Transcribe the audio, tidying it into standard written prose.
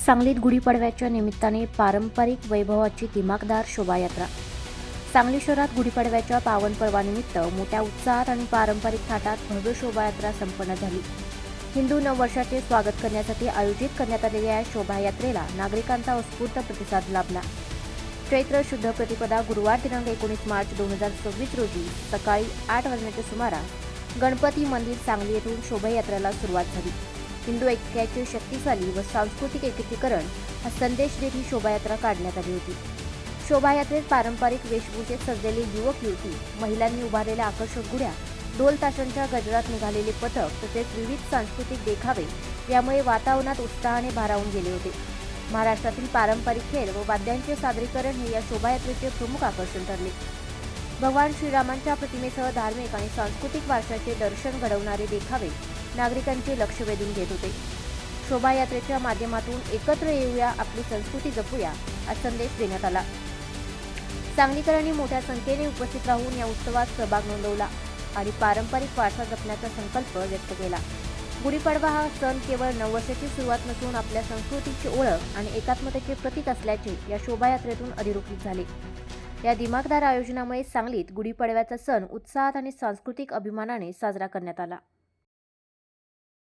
सांगलीत गुढीपाडव्याच्या निमित्ताने पारंपरिक वैभवाची दिमाखदार शोभायात्रा। सांगली शहरात गुढीपाडव्याच्या पावन पर्वानिमित्त मोठ्या उत्साहात आणि पारंपरिक थाटात भव्य शोभायात्रा संपन्न झाली। हिंदू नववर्षाचे स्वागत करण्यासाठी आयोजित करण्यात आलेल्या या शोभायात्रेला नागरिकांचा उत्स्फूर्त प्रतिसाद लाभला। चैत्र शुद्ध प्रतिपदा गुरुवार दिनांक 19 मार्च 2026 रोजी सकाळी 8 वाजण्याच्या सुमारास गणपती मंदिर सांगली येथून शोभायात्रेला सुरुवात झाली। हिंदू ऐक्याचे शक्तिशाली व सांस्कृतिक एकीकरण हा संदेश देत ही शोभायात्रा काढण्यात आली होती। शोभायात्रेत पारंपरिक वेशभूषेत सजलेले युवक युवती, महिलांनी उभारलेल्या आकर्षक गुढ्या, ढोल ताशांच्या गजरात निघालेले पथक तसेच विविध सांस्कृतिक देखावे यामुळे वातावरणात उत्साहाने भारावून गेले होते। महाराष्ट्रातील पारंपरिक खेळ व वाद्यांचे सादरीकरण हे या शोभायात्रेचे प्रमुख आकर्षण ठरले। भगवान श्रीरामांच्या प्रतिमेसह धार्मिक आणि सांस्कृतिक वारशाचे दर्शन घडवणारे देखावे नागरिकांचे लक्ष वेधून घेत होते। शोभायात्रेच्या माध्यमातून एकत्र येऊया, आपली संस्कृती जपूया हा संदेश देण्यात आला। सांगलीकरांनी मोठ्या संख्येने उपस्थित राहून या उत्सवात सहभाग नोंदवला आणि पारंपरिक वारसा जपण्याचा संकल्प व्यक्त केला। गुढीपाडवा हा सण केवळ नववर्षाची सुरुवात नसून आपल्या संस्कृतीची ओळख आणि एकात्मतेचे प्रतीक असल्याचे या शोभायात्रेतून अधोरेखित झाले। या दिमाखदार आयोजनामुळे सांगलीत गुढीपाडव्याचा सण उत्साहात आणि सांस्कृतिक अभिमानाने साजरा करण्यात आला।